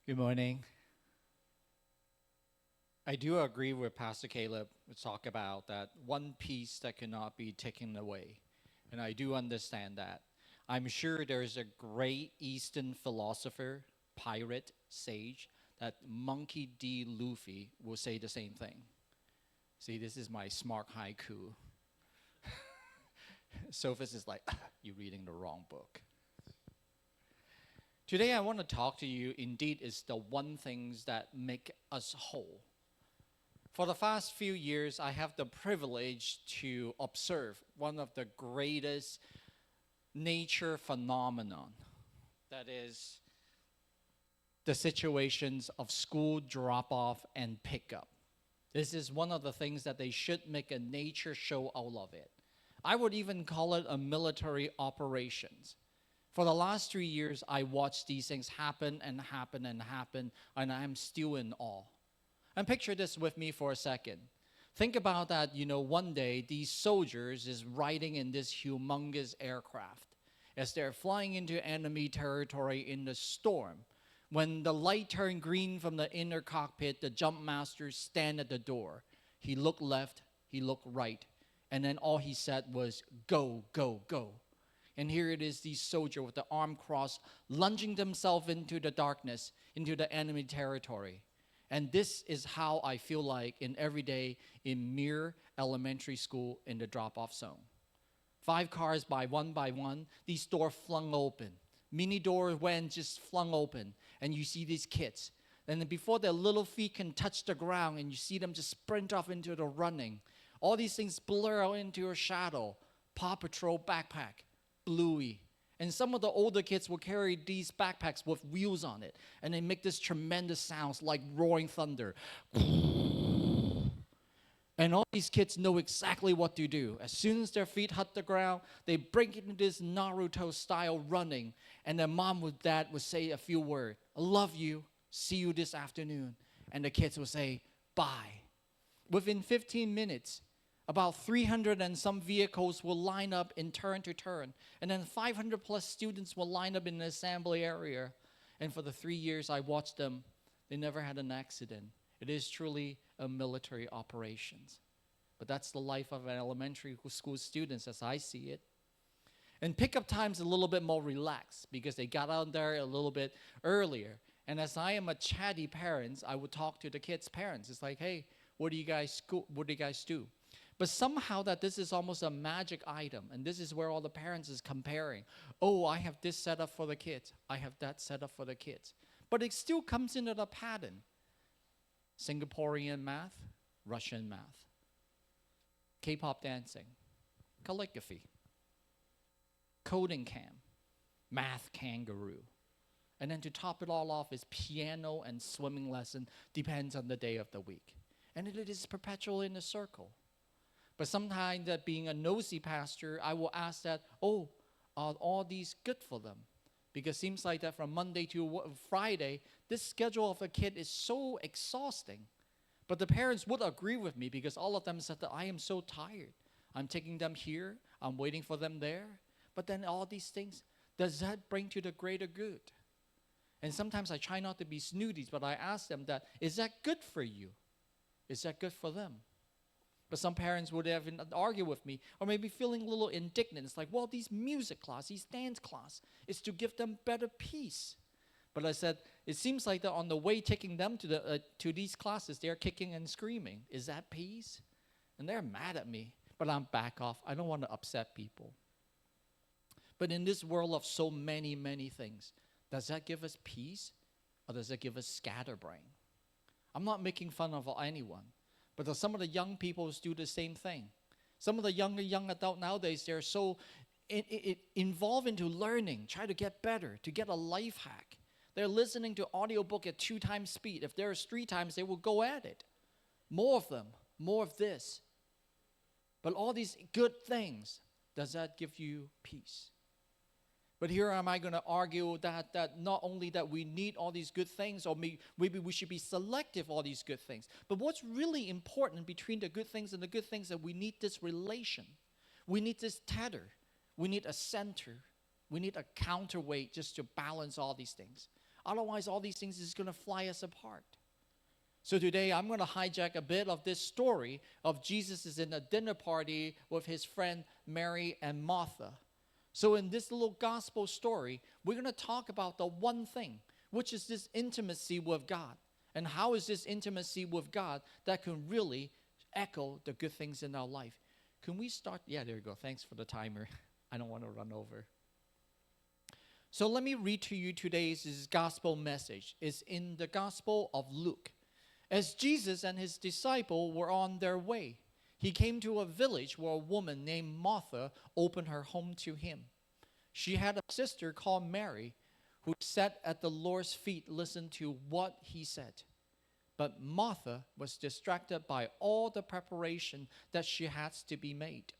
Good morning. I do agree with Pastor Caleb to talk about that one piece that cannot be taken away. And I do understand that. I'm sure there's a great Eastern philosopher, pirate, sage, that Monkey D. Luffy will say the same thing. See, this is my smart haiku. Sophus is like, you're reading the wrong book. Today I want to talk to you, indeed, is the one things that make us whole. For the past few years, I have the privilege to observe one of the greatest nature phenomenon, that is the situations of school drop-off and pickup. This is one of the things that they should make a nature show out of it. I would even call it a military operations. For the last 3 years, I watched these things happen and happen and happen, and I'm still in awe. And picture this with me for a second. Think about that, one day these soldiers is riding in this humongous aircraft as they're flying into enemy territory in the storm. When the light turned green from the inner cockpit, the jump master stand at the door. He looked left, he looked right, and then all he said was, "Go, go, go." And here it is, these soldiers with the arm crossed, lunging themselves into the darkness, into the enemy territory. And this is how I feel like in every day in Mere Elementary School in the drop-off zone. 5 cars by one, these doors flung open. Mini door went just flung open. And you see these kids. And then before their little feet can touch the ground, and you see them just sprint off into the running. All these things blur out into a shadow. Paw Patrol backpack. Bluey. And some of the older kids will carry these backpacks with wheels on it. And they make this tremendous sounds like roaring thunder. And all these kids know exactly what to do. As soon as their feet hit the ground, they break into this Naruto style running. And their mom or dad would say a few words. "I love you. See you this afternoon." And the kids would say, "Bye." Within 15 minutes, about 300 and some vehicles will line up in turn to turn. And then 500 plus students will line up in the assembly area. And for the 3 years I watched them, they never had an accident. It is truly a military operations. But that's the life of an elementary school students as I see it. And pickup time's a little bit more relaxed because they got out there a little bit earlier. And as I am a chatty parent, I would talk to the kids' parents. It's like, "Hey, what do you guys do?" But somehow that this is almost a magic item. And this is where all the parents is comparing. "Oh, I have this set up for the kids. I have that set up for the kids." But it still comes into the pattern. Singaporean math, Russian math, K-pop dancing, calligraphy, coding camp, math kangaroo. And then to top it all off is piano and swimming lesson, depends on the day of the week. And it is perpetual in a circle. But sometimes that being a nosy pastor, I will ask that, "Oh, are all these good for them?" Because it seems like that from Monday to Friday, this schedule of a kid is so exhausting. But the parents would agree with me because all of them said that I am so tired. I'm taking them here, I'm waiting for them there. But then all these things, does that bring to the greater good? And sometimes I try not to be snooties, but I ask them that, is that good for you? Is that good for them? But some parents would even argue with me, or maybe feeling a little indignant. It's like, well, these music class, these dance class, is to give them better peace. But I said, it seems like that on the way taking them to these classes, they're kicking and screaming. Is that peace? And they're mad at me, but I'm back off. I don't want to upset people. But in this world of so many, many things, does that give us peace, or does it give us scatterbrain? I'm not making fun of anyone. But some of the young people do the same thing. Some of the young adult nowadays, they're so involved into learning, try to get better, to get a life hack. They're listening to audiobook at 2 times speed. If there's 3 times, they will go at it. More of them, more of this. But all these good things, does that give you peace? But here am I going to argue that not only that we need all these good things, or maybe we should be selective all these good things. But what's really important between the good things and the good things, that we need this relation. We need this tether. We need a center. We need a counterweight just to balance all these things. Otherwise, all these things is going to fly us apart. So today, I'm going to hijack a bit of this story of Jesus is in a dinner party with his friend Mary and Martha. So in this little gospel story, we're going to talk about the one thing, which is this intimacy with God. And how is this intimacy with God that can really echo the good things in our life? Can we start? Yeah, there you go. Thanks for the timer. I don't want to run over. So let me read to you today's gospel message. It's in the Gospel of Luke. As Jesus and his disciple were on their way, he came to a village where a woman named Martha opened her home to him. She had a sister called Mary who sat at the Lord's feet listening to what he said. But Martha was distracted by all the preparation that has to be made.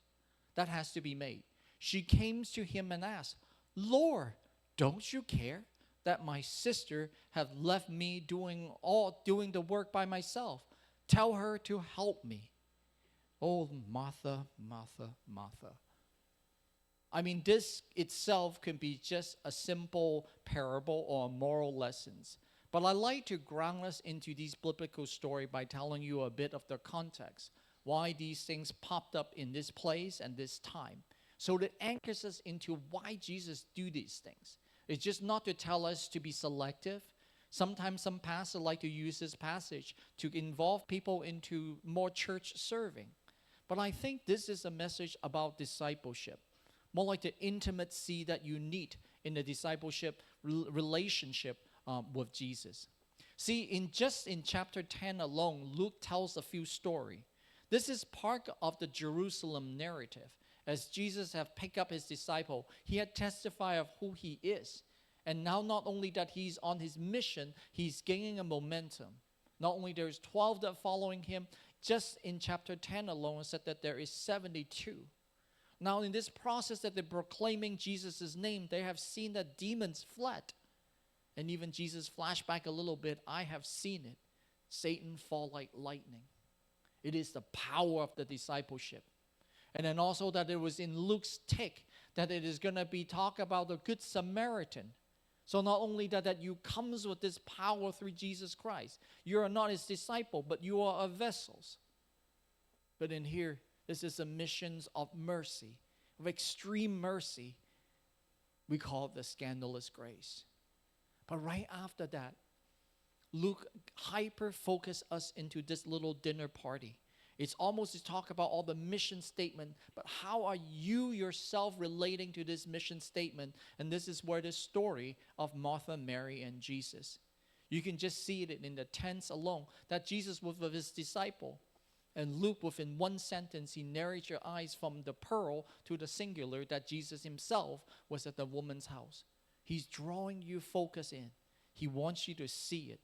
She came to him and asked, "Lord, don't you care that my sister have left me doing the work by myself? Tell her to help me." Oh, Martha, Martha, Martha. I mean, this itself can be just a simple parable or moral lessons. But I like to ground us into these biblical story by telling you a bit of the context, why these things popped up in this place and this time. So it anchors us into why Jesus do these things. It's just not to tell us to be selective. Sometimes some pastors like to use this passage to involve people into more church serving. But I think this is a message about discipleship, more like the intimacy that you need in the discipleship relationship with Jesus. See, in chapter 10 alone, Luke tells a few stories. This is part of the Jerusalem narrative. As Jesus have picked up his disciple, he had testified of who he is. And now not only that he's on his mission, he's gaining a momentum. Not only there's 12 that following him, just in chapter 10 alone, it said that there is 72. Now in this process that they're proclaiming Jesus' name, they have seen that demons fled. And even Jesus flashed back a little bit, "I have seen it. Satan fall like lightning." It is the power of the discipleship. And then also that it was in Luke's take that it is going to be talk about the Good Samaritan. So not only that you comes with this power through Jesus Christ. You are not his disciple, but you are a vessels. But in here, this is a mission of mercy, of extreme mercy. We call it the scandalous grace. But right after that, Luke hyper-focus us into this little dinner party. It's almost to talk about all the mission statement, but how are you yourself relating to this mission statement? And this is where the story of Martha, Mary, and Jesus. You can just see it in the tense alone, that Jesus was with his disciple. And Luke, within one sentence, he narrates your eyes from the plural to the singular, that Jesus himself was at the woman's house. He's drawing you focus in. He wants you to see it.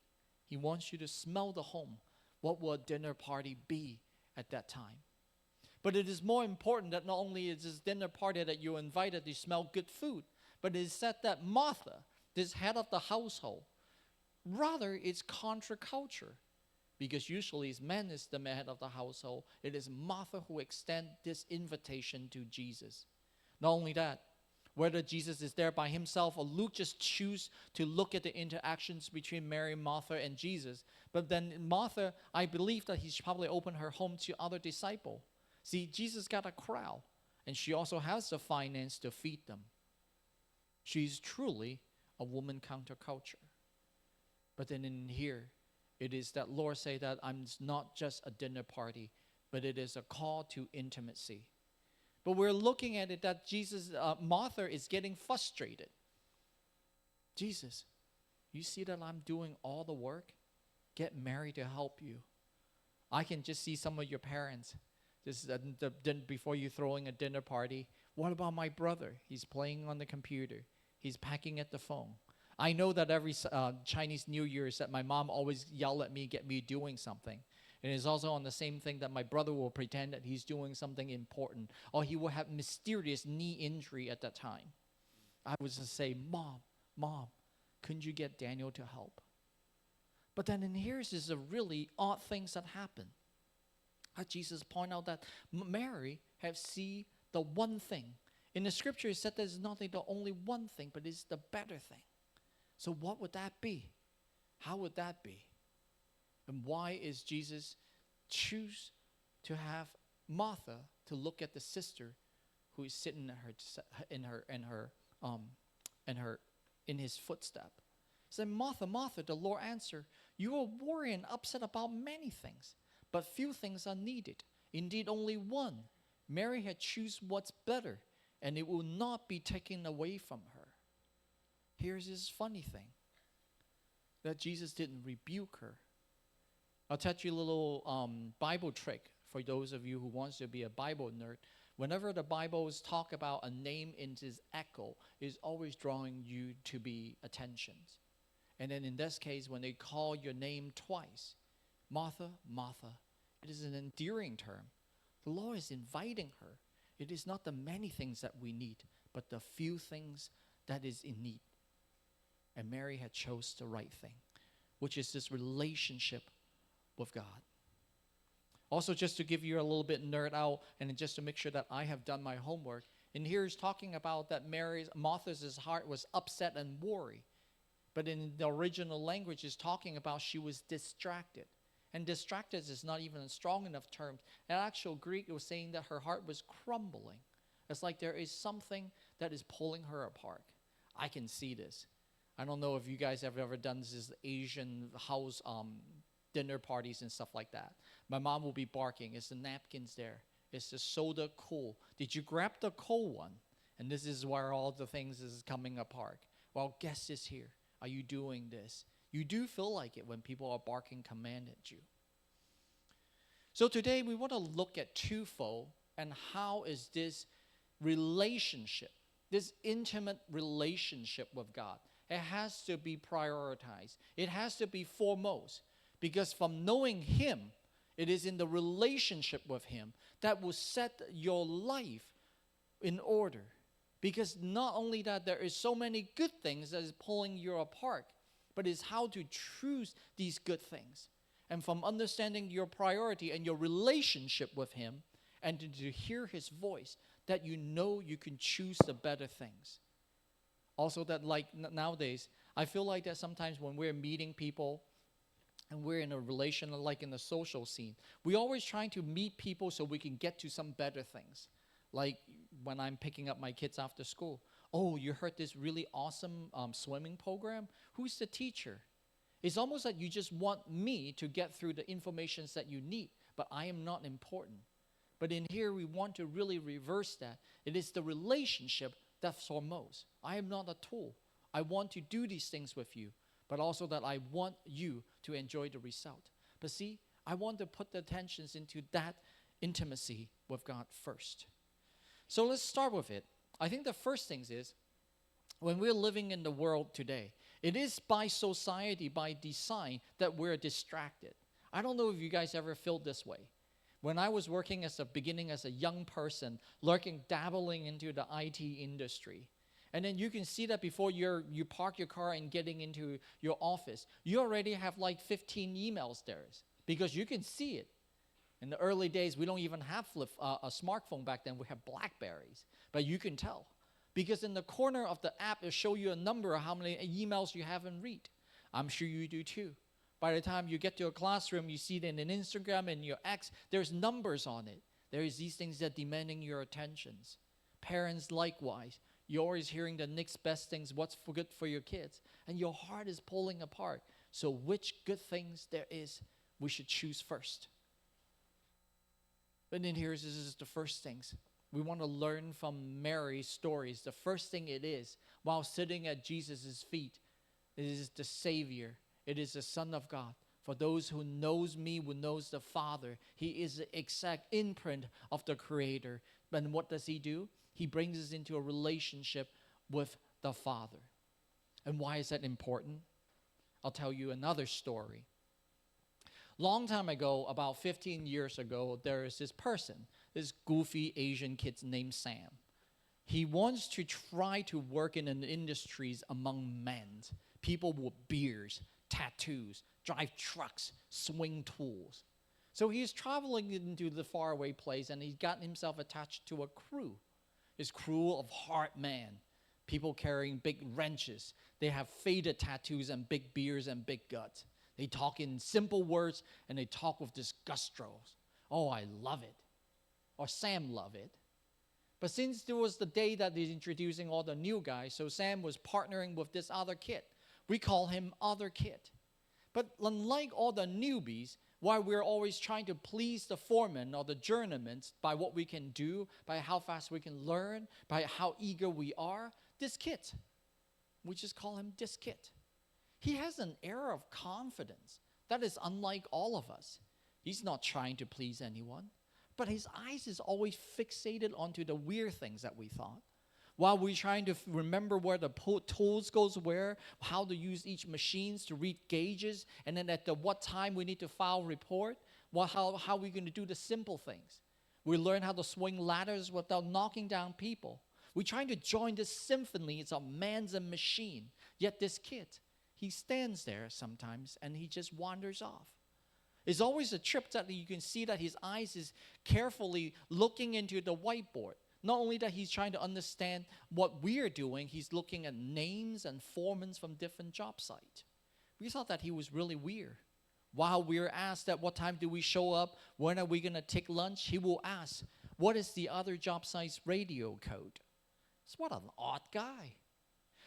He wants you to smell the home. What will a dinner party be at that time? But it is more important that not only is this dinner party that you're invited to smell good food, but it is said that Martha, this head of the household, rather it's contra-culture. Because usually it's man is the head of the household. It is Martha who extends this invitation to Jesus. Not only that, whether Jesus is there by himself or Luke just choose to look at the interactions between Mary, Martha, and Jesus. But then Martha, I believe that he's probably opened her home to other disciples. See, Jesus got a crowd, and she also has the finance to feed them. She's truly a woman counterculture. But then in here, it is that Lord say that I'm not just a dinner party, but it is a call to intimacy. But we're looking at it that Martha is getting frustrated. Jesus, you see that I'm doing all the work? Get Mary to help you. I can just see some of your parents. Before you throwing a dinner party. What about my brother? He's playing on the computer. He's packing at the phone. I know that every Chinese New Year's that my mom always yell at me, get me doing something. And it's also on the same thing that my brother will pretend that he's doing something important. Or he will have mysterious knee injury at that time. I would just say, Mom, couldn't you get Daniel to help? But then in here is a really odd things that happen. Jesus point out that Mary have seen the one thing. In the scripture it said there's not the only one thing, but it's the better thing. So what would that be? How would that be? And why is Jesus choose to have Martha to look at the sister who is sitting in his footstep? He said, Martha, Martha, the Lord answered, you are worrying and upset about many things, but few things are needed. Indeed, only one. Mary had chosen what's better, and it will not be taken away from her. Here's this funny thing, that Jesus didn't rebuke her. I'll teach you a little Bible trick for those of you who wants to be a Bible nerd. Whenever the Bibles talk about a name in its echo, it's always drawing you to be attention. And then in this case, when they call your name twice, Martha, Martha, it is an endearing term. The Lord is inviting her. It is not the many things that we need, but the few things that is in need. And Mary had chose the right thing, which is this relationship with God. Also, just to give you a little bit nerd out, and just to make sure that I have done my homework, and here is talking about that Martha's heart was upset and worried. But in the original language, is talking about she was distracted. And distracted is not even a strong enough term. In actual Greek, it was saying that her heart was crumbling. It's like there is something that is pulling her apart. I can see this. I don't know if you guys have ever done this Asian house dinner parties and stuff like that. My mom will be barking. Is the napkins there? Is the soda cool? Did you grab the cold one? And this is where all the things is coming apart. Well, guess is here. Are you doing this? You do feel like it when people are barking command at you. So today we want to look at twofold and how is this relationship, this intimate relationship with God. It has to be prioritized. It has to be foremost. Because from knowing Him, it is in the relationship with Him that will set your life in order. Because not only that, there is so many good things that is pulling you apart, but it's how to choose these good things. And from understanding your priority and your relationship with Him, and to hear His voice, that you know you can choose the better things. Also that like nowadays, I feel like that sometimes when we're meeting people, and we're in a relation, like in the social scene, we're always trying to meet people so we can get to some better things. Like when I'm picking up my kids after school. Oh, you heard this really awesome swimming program? Who's the teacher? It's almost like you just want me to get through the information that you need, but I am not important. But in here, we want to really reverse that. It is the relationship that's foremost. I am not a tool. I want to do these things with you, but also that I want you to enjoy the result. But see, I want to put the attentions into that intimacy with God first. So let's start with it. I think the first thing is, when we're living in the world today, it is by society, by design, that we're distracted. I don't know if you guys ever feel this way. When I was working as a young person, dabbling into the IT industry, and then you can see that before you park your car and getting into your office, you already have like 15 emails there because you can see it. In the early days, we don't even have a smartphone back then. We have Blackberries, but you can tell. Because in the corner of the app, it'll show you a number of how many emails you haven't read. I'm sure you do too. By the time you get to a classroom, you see it in an Instagram and your X, there's numbers on it. There is these things that demanding your attentions. Parents likewise. You're always hearing the next best things, what's good for your kids. And your heart is pulling apart. So which good things there is, we should choose first. But then this is the first things. We want to learn from Mary's stories. The first thing it is, while sitting at Jesus' feet, it is the Savior. It is the Son of God. For those who knows me, who knows the Father, He is the exact imprint of the Creator. And what does He do? He brings us into a relationship with the Father. And why is that important? I'll tell you another story. Long time ago, about 15 years ago, there is this person, this goofy Asian kid named Sam. He wants to try to work in an industries among men, people with beards, tattoos, drive trucks, swing tools. So he's traveling into the faraway place, and he's gotten himself attached to a crew. His crew of hard men, People carrying big wrenches. They have faded tattoos and big beards and big guts. They talk in simple words and they talk with this gusto. Oh, I love it. Or Sam loved it. But since there was the day that he's introducing all the new guys, so Sam was partnering with this other kid. We call him Other Kid. But unlike all the newbies, while we're always trying to please the foreman or the journeyman by what we can do, by how fast we can learn, by how eager we are, this kid, we just call him this kid. He has an air of confidence that is unlike all of us. He's not trying to please anyone, but his eyes is always fixated onto the weird things that we thought. While we're trying to remember where the tools goes where, how to use each machines to read gauges, and then at what time we need to file report, how we're going to do the simple things. We learn how to swing ladders without knocking down people. We're trying to join this symphony. It's a man's and machine. Yet this kid, he stands there sometimes and he just wanders off. It's always a trip that you can see that his eyes is carefully looking into the whiteboard. Not only that he's trying to understand what we're doing, he's looking at names and foremans from different job sites. We thought that he was really weird. While we were asked at what time do we show up, when are we going to take lunch, he will ask, what is the other job site's radio code? So what an odd guy.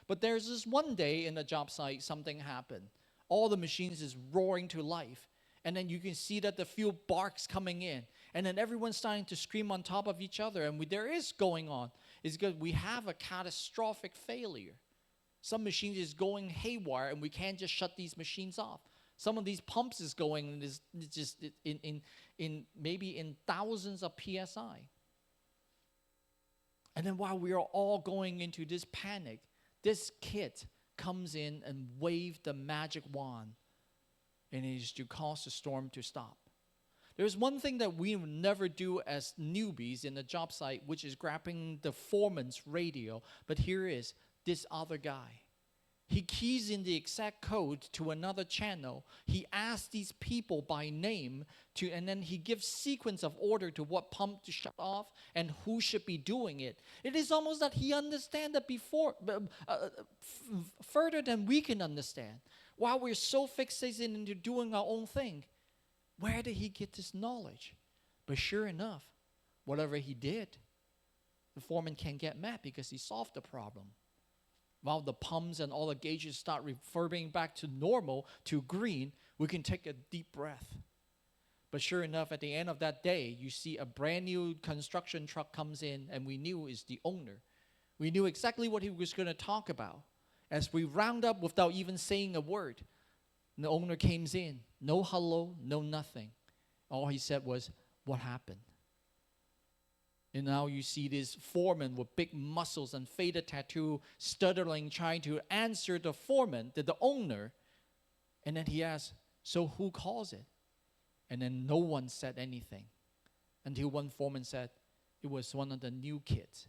But there's this one day in the job site, something happened. All the machines is roaring to life. And then you can see that the few barks coming in. And then everyone's starting to scream on top of each other. And there is going on. It's because we have a catastrophic failure. Some machines is going haywire and we can't just shut these machines off. Some of these pumps is going and is just in maybe in thousands of PSI. And then while we are all going into this panic, this kid comes in and waves the magic wand. And it is to cause the storm to stop. There's one thing that we would never do as newbies in the job site, which is grabbing the foreman's radio. But here is this other guy. He keys in the exact code to another channel. He asks these people by name and then he gives sequence of order to what pump to shut off and who should be doing it. It is almost that he understands that before, further than we can understand. While we're so fixated into doing our own thing, where did he get this knowledge? But sure enough, whatever he did, the foreman can't get mad because he solved the problem. While the pumps and all the gauges start reverting back to normal, to green, we can take a deep breath. But sure enough, at the end of that day, you see a brand new construction truck comes in, and we knew it's the owner. We knew exactly what he was going to talk about. As we round up without even saying a word, the owner came in. No hello, no nothing. All he said was, what happened? And now you see this foreman with big muscles and faded tattoo, stuttering, trying to answer the foreman, the owner. And then he asked, so who calls it? And then no one said anything. Until one foreman said, it was one of the new kids.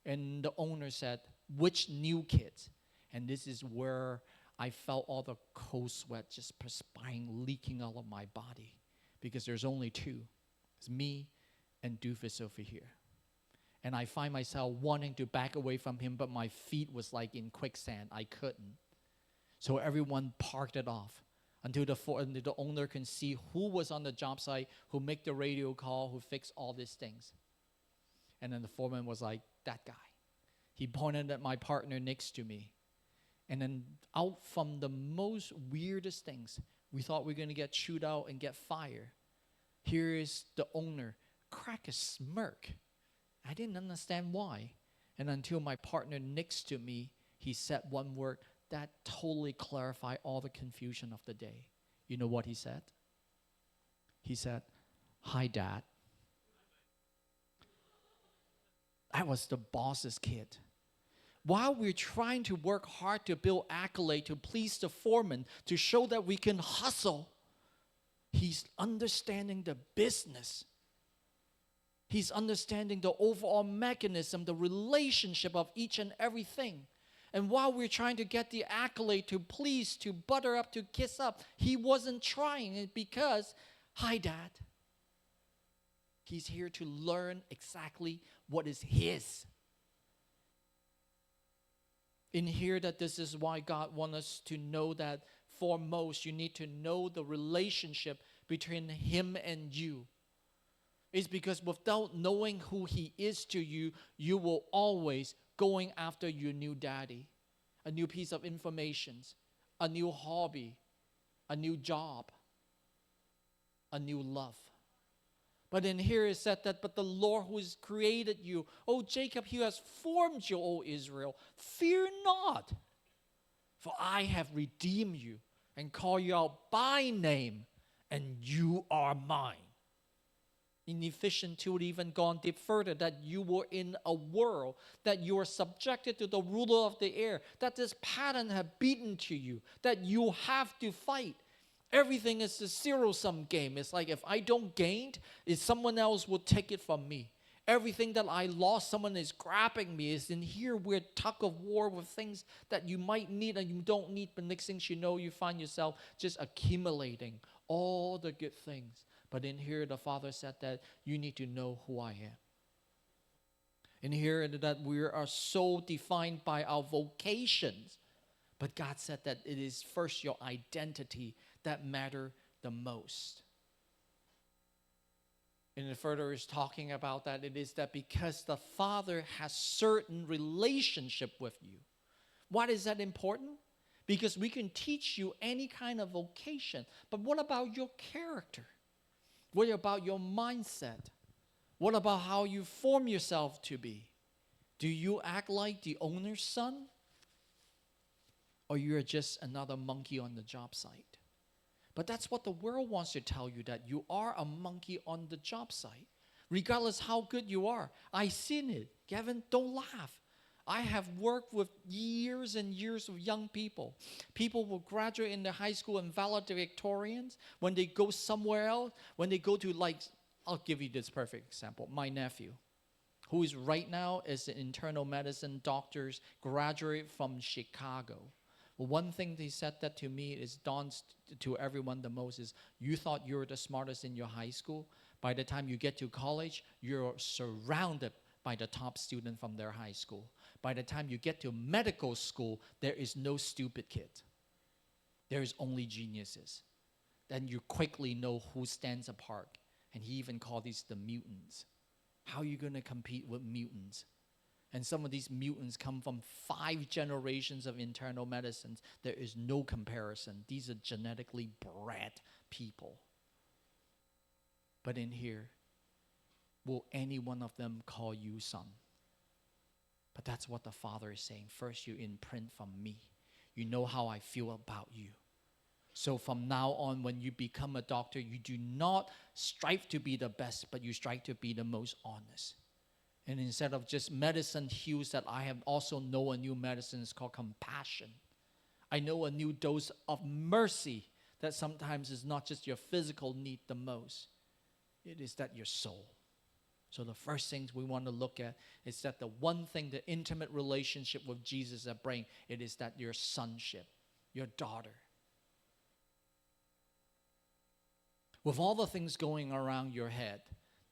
And the owner said, which new kids? And this is where I felt all the cold sweat just perspiring, leaking out of my body. Because there's only two. It's me and Doofus over here. And I find myself wanting to back away from him, but my feet was like in quicksand. I couldn't. So everyone parked it off until the owner can see who was on the job site, who make the radio call, who fixed all these things. And then the foreman was like, that guy. He pointed at my partner next to me. And then out from the most weirdest things, we thought we were going to get chewed out and get fired. Here is the owner, crack a smirk. I didn't understand why. And until my partner next to me, he said one word that totally clarified all the confusion of the day. You know what he said? He said, hi, Dad. I was the boss's kid. While we're trying to work hard to build accolade, to please the foreman, to show that we can hustle, he's understanding the business. He's understanding the overall mechanism, the relationship of each and everything. And while we're trying to get the accolade, to please, to butter up, to kiss up, he wasn't trying it because, hi, Dad. He's here to learn exactly what is his. In here, that this is why God wants us to know that foremost, you need to know the relationship between Him and you. It's because without knowing who He is to you, you will always going after your new daddy, a new piece of information, a new hobby, a new job, a new love. But in here it said that, but the Lord who has created you, O Jacob, He has formed you, O Israel. Fear not, for I have redeemed you and called you out by name, and you are mine. In Ephesians 2, it even gone deep further, that you were in a world, that you are subjected to the ruler of the air, that this pattern have beaten to you, that you have to fight. Everything is a zero-sum game. It's like if I don't gain, if someone else will take it from me. Everything that I lost, someone is grabbing me. It's in here we're tug of war with things that you might need and you don't need. But next thing you know, you find yourself just accumulating all the good things. But in here, the Father said that you need to know who I am. In here, that we are so defined by our vocations. But God said that it is first your identity that matter the most. And further is talking about that, it is that because the Father has certain relationship with you. Why is that important? Because we can teach you any kind of vocation. But what about your character? What about your mindset? What about how you form yourself to be? Do you act like the owner's son? Or you're just another monkey on the job site? But that's what the world wants to tell you, that you are a monkey on the job site. Regardless how good you are. I've seen it. Kevin, don't laugh. I have worked with years and years of young people. People will graduate in the high school and valedictorians. When they go somewhere else, when they go to I'll give you this perfect example. My nephew, who is right now is an internal medicine doctor, graduate from Chicago. Well, one thing they said that to me is dawns to everyone the most is, you thought you were the smartest in your high school. By the time you get to college, you're surrounded by the top student from their high school. By the time you get to medical school, there is no stupid kid. There is only geniuses. Then you quickly know who stands apart. And he even called these the mutants. How are you going to compete with mutants? And some of these mutants come from 5 generations of internal medicines. There is no comparison. These are genetically bred people. But in here, will any one of them call you son? But that's what the Father is saying. First, you imprint from me. You know how I feel about you. So from now on, when you become a doctor, you do not strive to be the best, but you strive to be the most honest. And instead of just medicine heals, that I have also know a new medicine is called compassion. I know a new dose of mercy that sometimes is not just your physical need the most. It is that your soul. So the first things we want to look at is that the one thing, the intimate relationship with Jesus that bring, it is that your sonship, your daughter. With all the things going around your head,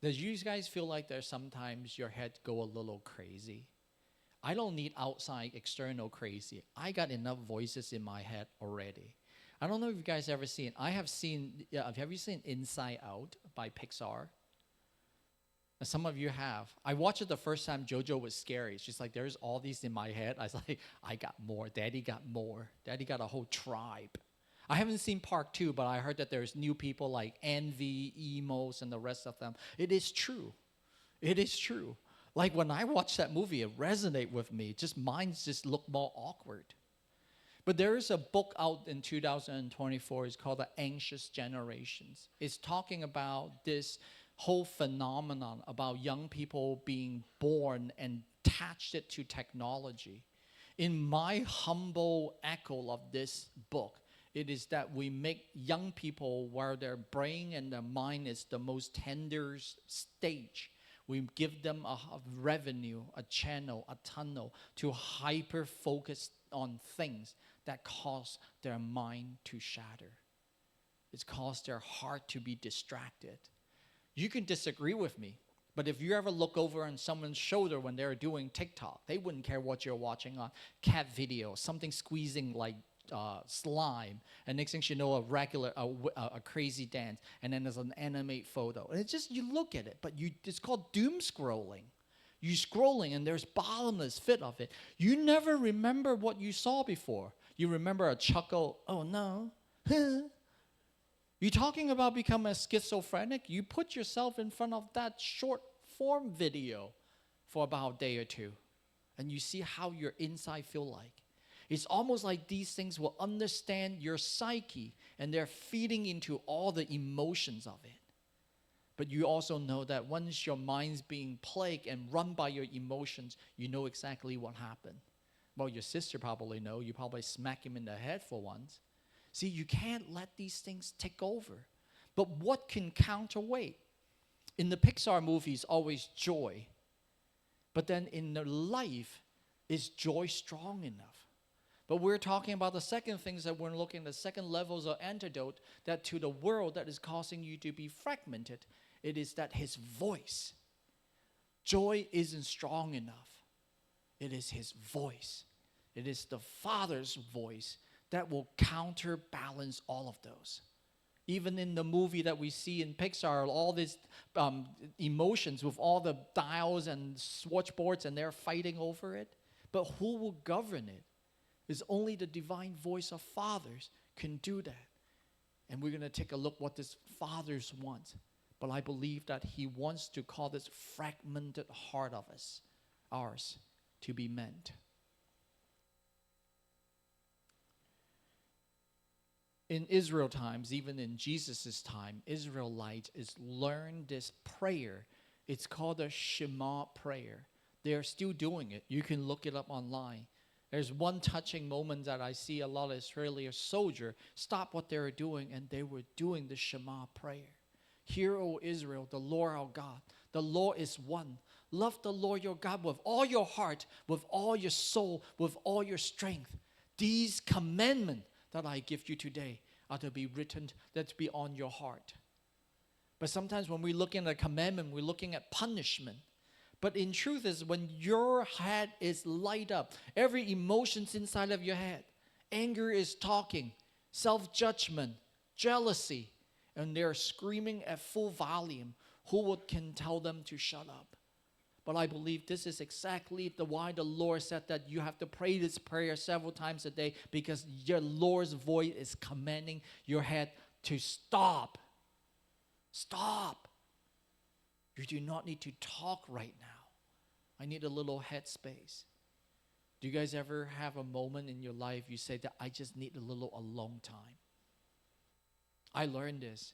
does you guys feel like there's sometimes your head go a little crazy? I don't need outside external crazy. I got enough voices in my head already. I don't know if you guys ever seen. I have seen. Have you seen Inside Out by Pixar? Some of you have. I watched it the first time. JoJo was scary. She's like, there's all these in my head. I was like, I got more. Daddy got more. Daddy got a whole tribe. I haven't seen part 2, but I heard that there's new people like Envy, Emos, and the rest of them. It is true. It is true. Like when I watched that movie, it resonated with me. Just minds just look more awkward. But there is a book out in 2024. It's called The Anxious Generations. It's talking about this whole phenomenon about young people being born and attached it to technology. In my humble echo of this book, it is that we make young people where their brain and their mind is the most tender stage. We give them a revenue, a channel, a tunnel to hyper-focus on things that cause their mind to shatter. It's caused their heart to be distracted. You can disagree with me, But if you ever look over on someone's shoulder when they're doing TikTok, they wouldn't care what you're watching on. Cat video, something squeezing like slime, and next thing you know, a crazy dance, and then there's an animate photo. And it's just, you look at it, but it's called doom scrolling. You scrolling, and there's bottomless fit of it. You never remember what you saw before. You remember a chuckle, oh no. You're talking about becoming a schizophrenic? You put yourself in front of that short form video for about a day or two, and you see how your inside feel like. It's almost like these things will understand your psyche, and they're feeding into all the emotions of it. But you also know that once your mind's being plagued and run by your emotions, you know exactly what happened. Well, your sister probably know. You probably smack him in the head for once. See, you can't let these things take over. But what can counterweight? In the Pixar movies, always joy. But then in the life, is joy strong enough? But we're talking about the second things that we're looking at, the second levels of antidote, that to the world that is causing you to be fragmented, it is that his voice. Joy isn't strong enough. It is his voice. It is the Father's voice that will counterbalance all of those. Even in the movie that we see in Pixar, all these emotions with all the dials and switchboards, and they're fighting over it. But who will govern it? It's only the divine voice of fathers can do that. And we're going to take a look what this fathers wants. But I believe that he wants to call this fragmented heart of ours, to be mended. In Israel times, even in Jesus' time, Israelites learned this prayer. It's called the Shema prayer. They're still doing it. You can look it up online. There's one touching moment that I see a lot of Israeli soldiers stop what they were doing, and they were doing the Shema prayer. Hear, O Israel, the Lord our God. The Lord is one. Love the Lord your God with all your heart, with all your soul, with all your strength. These commandments that I give you today are to be written, that to be on your heart. But sometimes when we're looking at a commandment, we're looking at punishment. But in truth is when your head is light up, every emotion's inside of your head. Anger is talking, self-judgment, jealousy, and they're screaming at full volume. Who can tell them to shut up? But I believe this is exactly why the Lord said that you have to pray this prayer several times a day, because your Lord's voice is commanding your head to stop. Stop. You do not need to talk right now. I need a little head space. Do you guys ever have a moment in your life you say that I just need a little alone time? I learned this.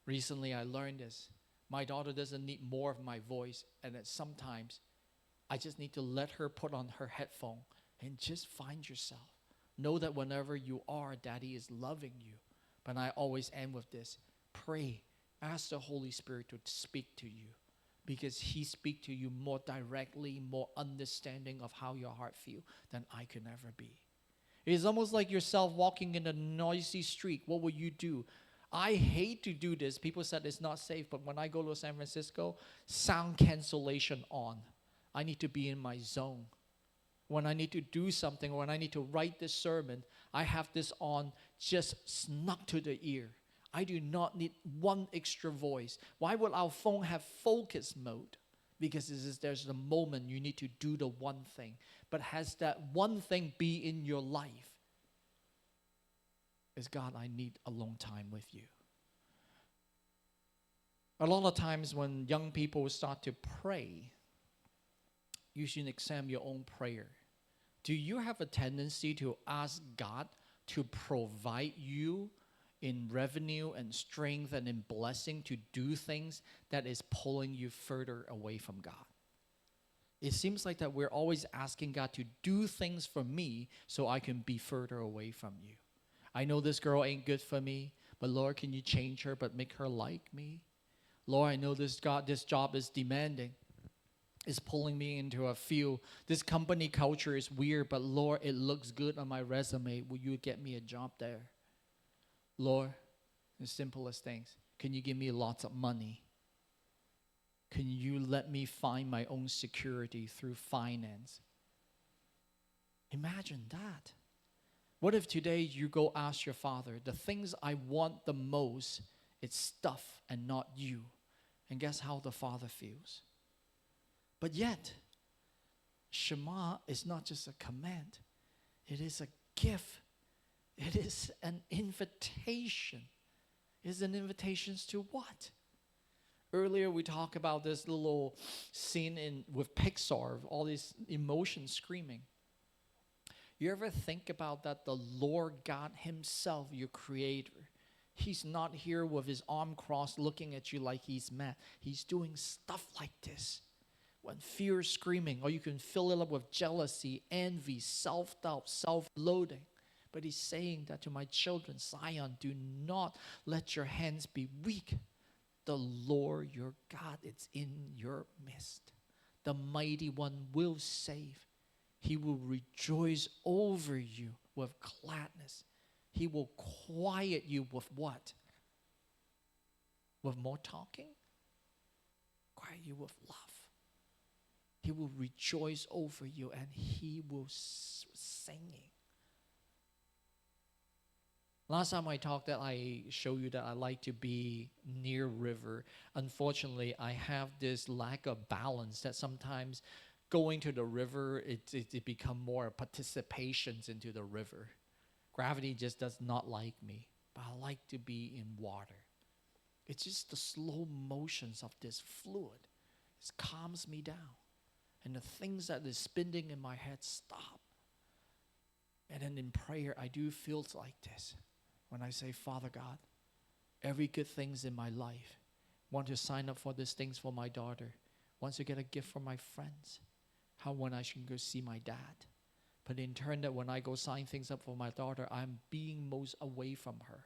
Recently I learned this. My daughter doesn't need more of my voice, and that sometimes I just need to let her put on her headphone and just find yourself. Know that whenever you are, Daddy is loving you. But I always end with this. Pray. Ask the Holy Spirit to speak to you, because he speaks to you more directly, more understanding of how your heart feels than I can ever be. It is almost like yourself walking in a noisy street. What will you do? I hate to do this. People said it's not safe, but when I go to San Francisco, sound cancellation on. I need to be in my zone. When I need to do something, when I need to write this sermon, I have this on just snuck to the ear. I do not need one extra voice. Why would our phone have focus mode? Because there's a moment you need to do the one thing. But has that one thing be in your life? Is God, I need a long time with you. A lot of times when young people start to pray, you should examine your own prayer. Do you have a tendency to ask God to provide you in revenue and strength and in blessing to do things that is pulling you further away from God? It seems like that we're always asking God to do things for me so I can be further away from you. I know this girl ain't good for me, but Lord, can you change her but make her like me? Lord, I know this job is demanding. It's pulling me into a field. This company culture is weird, but Lord, it looks good on my resume. Will you get me a job there? Lord, the simplest things. Can you give me lots of money? Can you let me find my own security through finance? Imagine that. What if today you go ask your father, the things I want the most, it's stuff and not you. And guess how the father feels? But yet, Shema is not just a command. It is a gift. It is an invitation. It is an invitation to what? Earlier we talked about this little scene with Pixar, all these emotions screaming. You ever think about that? The Lord God himself, your creator, he's not here with his arm crossed looking at you like he's mad. He's doing stuff like this. When fear is screaming, or you can fill it up with jealousy, envy, self-doubt, self-loathing. But he's saying that to my children, Zion, do not let your hands be weak. The Lord your God is in your midst. The mighty one will save. He will rejoice over you with gladness. He will quiet you with what? With more talking? Quiet you with love. He will rejoice over you and he will singing. Last time I talked that I showed you that I like to be near river. Unfortunately, I have this lack of balance that sometimes going to the river, it become more participations into the river. Gravity just does not like me, but I like to be in water. It's just the slow motions of this fluid. It calms me down. And the things that is spinning in my head stop. And then in prayer, I do feel like this. When I say, Father God, every good things in my life, want to sign up for these things for my daughter, wants to get a gift for my friends, how when I should go see my dad. But in turn that when I go sign things up for my daughter, I'm being most away from her.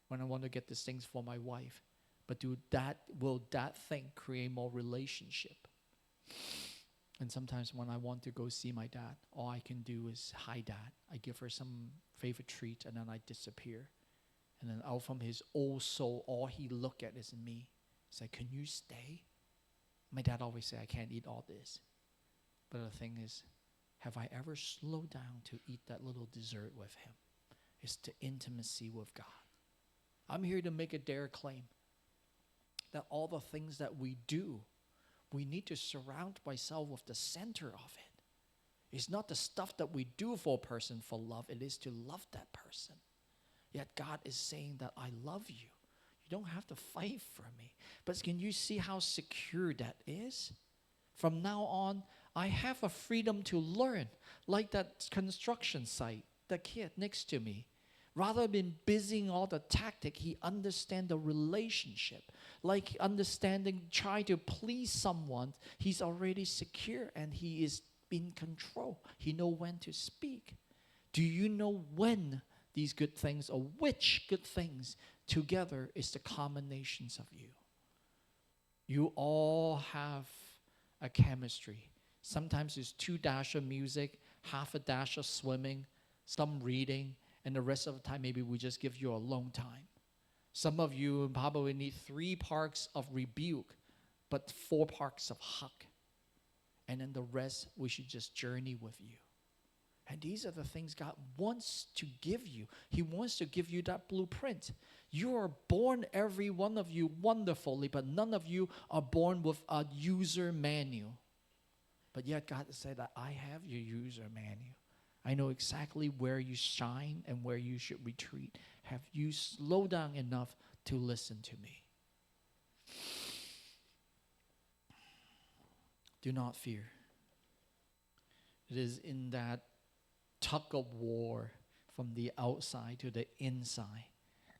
When I want to get these things for my wife. But will that thing create more relationship? And sometimes when I want to go see my dad, all I can do is, hi dad. I give her some favorite treat and then I disappear. And then out from his old soul, all he look at is me. He's like, can you stay? My dad always say, I can't eat all this. But the thing is, have I ever slowed down to eat that little dessert with him? It's the intimacy with God. I'm here to make a dare claim that all the things that we do, we need to surround ourselves with the center of it. It's not the stuff that we do for a person for love. It is to love that person. Yet God is saying that I love you. You don't have to fight for me. But can you see how secure that is? From now on, I have a freedom to learn. Like that construction site, the kid next to me. Rather than busying all the tactic, he understands the relationship. Like understanding, trying to please someone, he's already secure and he is in control. He knows when to speak. Do you know when these good things or which good things together is the combinations of you? You all have a chemistry. Sometimes it's 2 dash of music, half a dash of swimming, some reading, and the rest of the time, maybe we just give you a long time. Some of you probably need 3 parks of rebuke, but 4 parks of hug. And then the rest, we should just journey with you. And these are the things God wants to give you. He wants to give you that blueprint. You are born, every one of you, wonderfully, but none of you are born with a user manual. But yet God said that I have your user manual. I know exactly where you shine and where you should retreat. Have you slowed down enough to listen to me? Do not fear. It is in that tug of war from the outside to the inside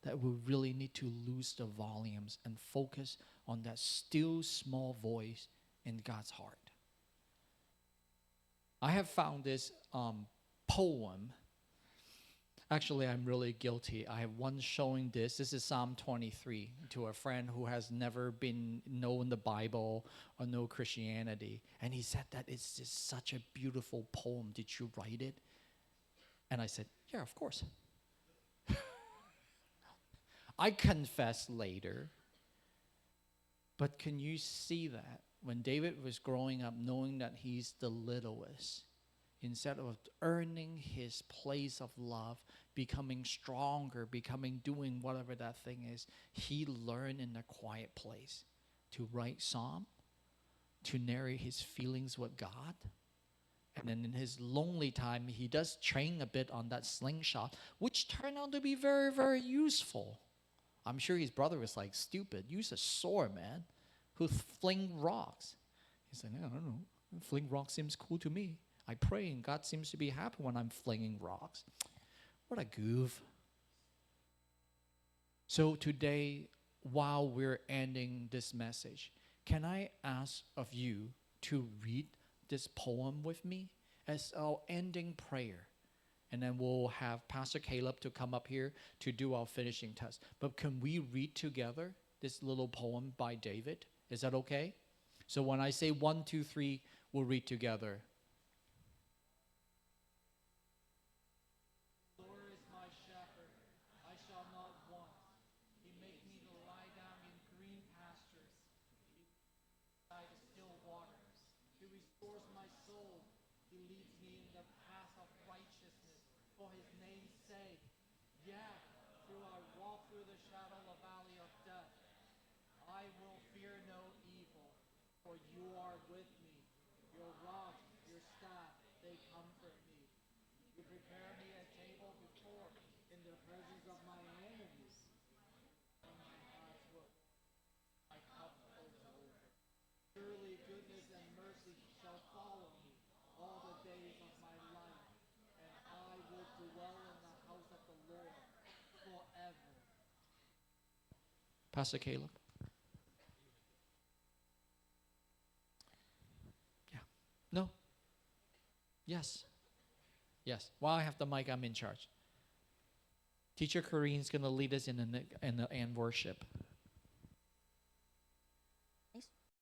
that we really need to lose the volumes and focus on that still small voice in God's heart. I have found this poem. Actually, I'm really guilty. I have once showing this. This is Psalm 23 to a friend who has never been known the Bible or know Christianity. And he said that it's just such a beautiful poem. Did you write it? And I said, yeah, of course. I confessed later But can you see that when David was growing up, knowing that he's the littlest, instead of earning his place of love, becoming stronger, doing whatever that thing is, he learned in a quiet place to write psalm, to narrate his feelings with God. And then in his lonely time, he does train a bit on that slingshot, which turned out to be very, very useful. I'm sure his brother was like, stupid, use a sword, man, who fling rocks. He's like, I don't know, fling rocks seems cool to me. I pray and God seems to be happy when I'm flinging rocks. What a goof. So today, while we're ending this message, can I ask of you to read this poem with me as our ending prayer? And then we'll have Pastor Caleb to come up here to do our finishing test. But can we read together this little poem by David? Is that okay? So when I say 1, 2, 3, we'll read together. Pastor Caleb? Yeah. No? Yes. Yes. While I have the mic, I'm in charge. Teacher Corinne's going to lead us in the end worship.